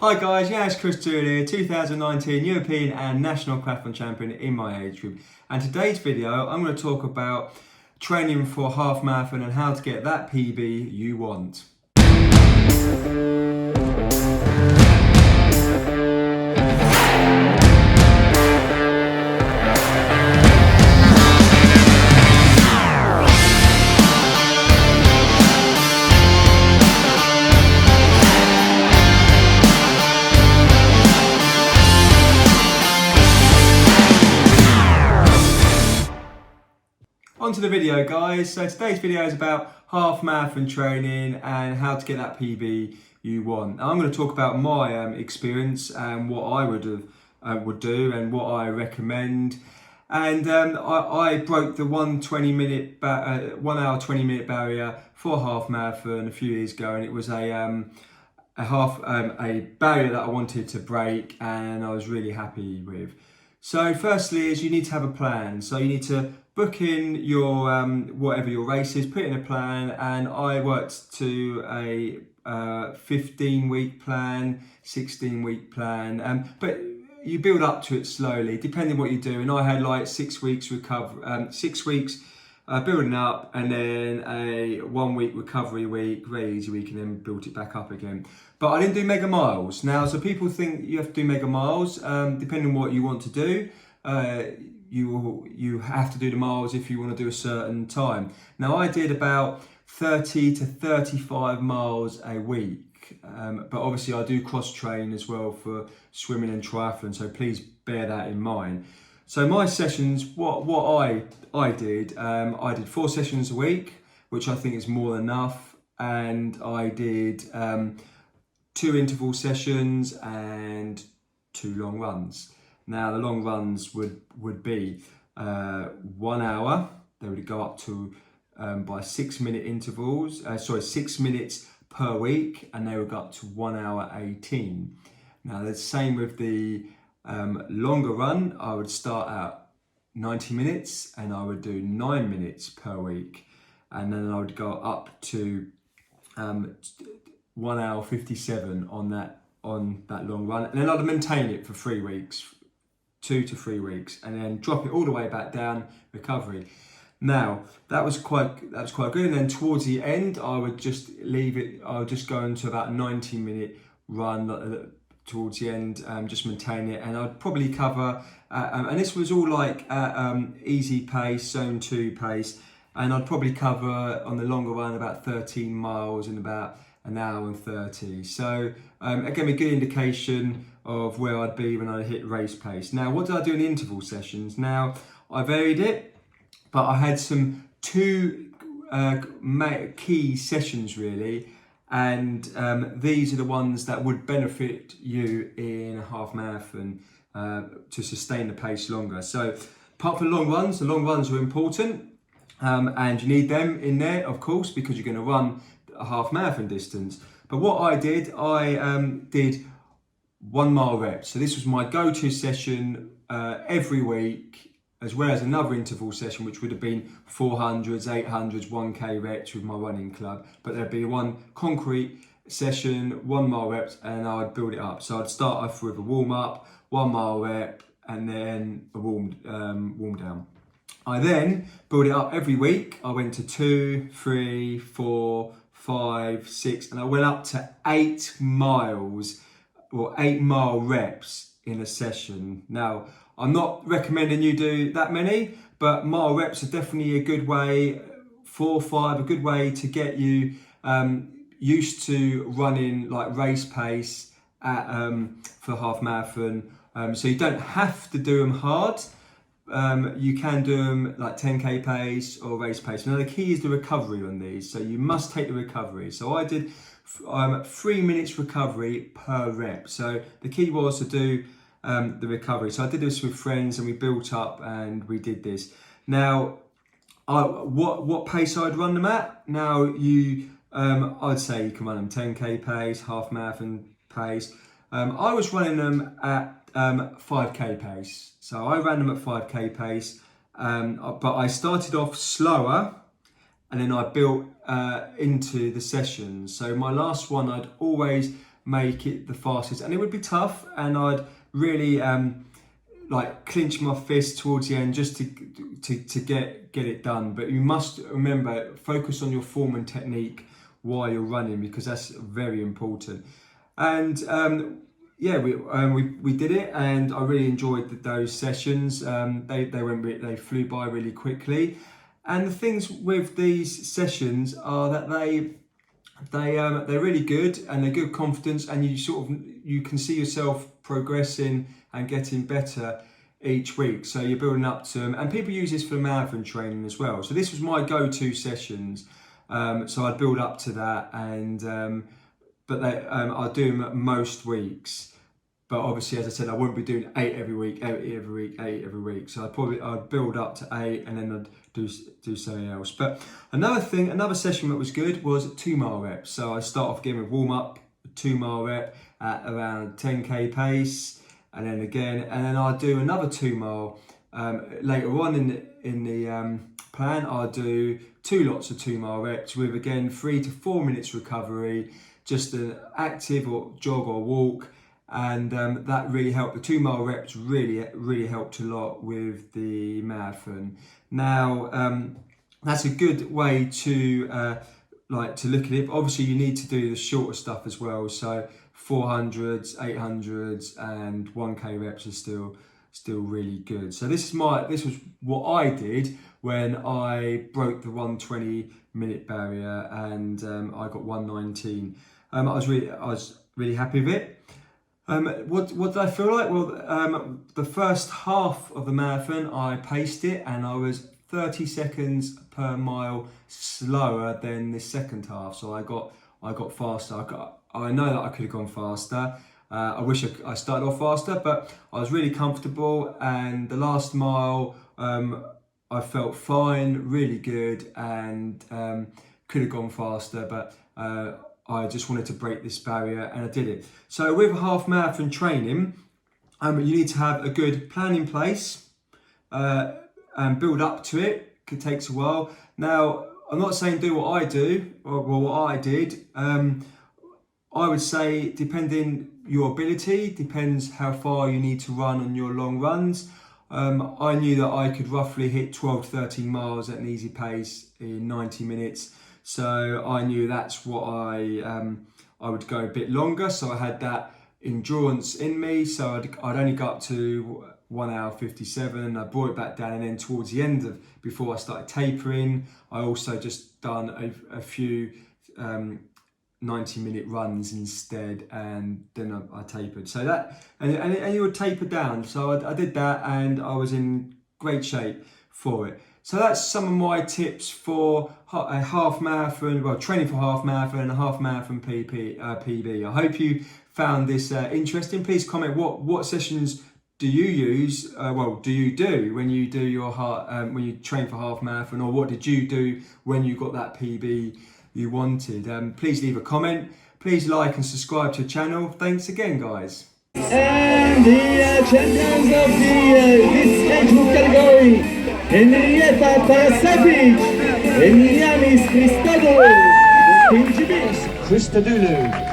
Hi guys, Yiannis Christodoulou here, 2019 European and National Triathlon Champion in my age group. And today's video, I'm going to talk about training for a half marathon and how to get that PB you want. On to the video guys. So today's video is about half marathon training and how to get that PB you want. Now, I'm going to talk about my experience and what I would do and what I recommend. And I broke the 1 hour 20 minute barrier for a half marathon a few years ago, and it was a barrier that I wanted to break and I was really happy with. So firstly is you need to have a plan. So you need to book in your whatever your race is, put in a plan, and I worked to a 15-week plan, 16-week plan, but you build up to it slowly depending what you do. And I had like 6 weeks building up, and then a 1 week recovery week, very easy week, and then built it back up again. But I didn't do mega miles. Now, so people think you have to do mega miles, depending on what you want to do. You have to do the miles if you want to do a certain time. Now, I did about 30 to 35 miles a week, but obviously I do cross train as well for swimming and triathlon, so please bear that in mind. So my sessions, what I did 4 sessions a week, which I think is more than enough, and I did 2 interval sessions and 2 long runs. Now the long runs would be 1 hour. They would go up to by 6 minute intervals. 6 minutes per week, and they would go up to 1 hour 18. Now the same with the longer run. I would start at 90 minutes and I would do 9 minutes per week, and then I would go up to 1 hour 57 on that long run, and then I'd maintain it for 3 weeks, 2 to 3 weeks, and then drop it all the way back down, recovery. Now that was quite good, and then towards the end I would just leave it. I would just go into about a 90-minute run towards the end, just maintain it, and I'd probably cover and this was all like easy pace, zone 2 pace, and I'd probably cover on the longer run about 13 miles in about an hour and 30. So again, a good indication of where I'd be when I hit race pace. Now, what did I do in interval sessions? Now, I varied it, but I had some 2 key sessions really, and these are the ones that would benefit you in a half marathon to sustain the pace longer. So apart from the long runs are important, and you need them in there, of course, because you're going to run a half marathon distance. But what I did 1 mile reps. So this was my go-to session every week, as well as another interval session, which would have been 400s, 800s, 1k reps with my running club. But there'd be one concrete session, 1 mile reps, and I'd build it up. So I'd start off with a warm-up, 1 mile rep, and then a warm down. I then built it up every week. I went to 2, 3, 4, 5, 6, and I went up to 8 miles or 8 mile reps in a session. Now, I'm not recommending you do that many, but mile reps are definitely a good way, 4 or 5, a good way to get you used to running like race pace for half marathon. So you don't have to do them hard. You can do them like 10k pace or race pace. Now the key is the recovery on these, so you must take the recovery. So I did 3 minutes recovery per rep. So the key was to do the recovery. So I did this with friends, and we built up and we did this. Now, what pace I'd run them at? Now I'd say you can run them 10k pace, half marathon pace. I was running them at 5k pace. So I ran them at 5k pace, but I started off slower, and then I built into the sessions. So my last one, I'd always make it the fastest, and it would be tough, and I'd really like clench my fist towards the end just to get it done. But you must remember, focus on your form and technique while you're running, because that's very important. And yeah, we did it, and I really enjoyed those sessions. They flew by really quickly. And the things with these sessions are that they're really good, and they're good confidence, and you can see yourself progressing and getting better each week. So you're building up to them, and people use this for marathon training as well. So this was my go-to sessions. So I'd build up to that, and but I'd do them most weeks. But obviously, as I said, I wouldn't be doing 8 every week. So I'd build up to 8, and then I'd do something else. But another session that was good was 2 mile reps. So I start off again with warm up, 2 mile rep at around 10k pace, and then again, and then I'll do another 2 mile. Later on in the plan, I'll do 2 lots of 2 mile reps with again 3 to 4 minutes recovery, just an active or jog or walk. And that really helped. The 2 mile reps really helped a lot with the marathon. Now that's a good way to to look at it. But obviously, you need to do the shorter stuff as well. So 400s, 800s, and 1k reps are still really good. So this was what I did when I broke the 120 minute barrier, and I got 119. I was really happy with it. What did I feel like? Well, the first half of the marathon, I paced it, and I was 30 seconds per mile slower than the second half. So I got faster. I know that I could have gone faster. I wish I started off faster, but I was really comfortable. And the last mile, I felt fine, really good, and could have gone faster, but I just wanted to break this barrier, and I did it. So with half marathon training, you need to have a good plan in place and build up to it. It takes a while. Now, I'm not saying do what I do or what I did. I would say, depending your ability, depends how far you need to run on your long runs. I knew that I could roughly hit 12 to 13 miles at an easy pace in 90 minutes. So I knew that's what I would go a bit longer. So I had that endurance in me. So I'd only got up to 1 hour 57. I brought it back down, and then towards the end before I started tapering, I also just done a few 90-minute runs instead, and then I tapered. So that and you would taper down. So I did that, and I was in great shape for it. So that's some of my tips for a half marathon, well, training for half marathon and a half marathon PB. I hope you found this interesting. Please comment what sessions do you use? Do you do when you do your when you train for half marathon, or what did you do when you got that PB you wanted? Please leave a comment. Please like and subscribe to the channel. Thanks again, guys. And the champions of this age group category, Henrietta Parasapic and Yiannis Christodoulou. Christodoulou.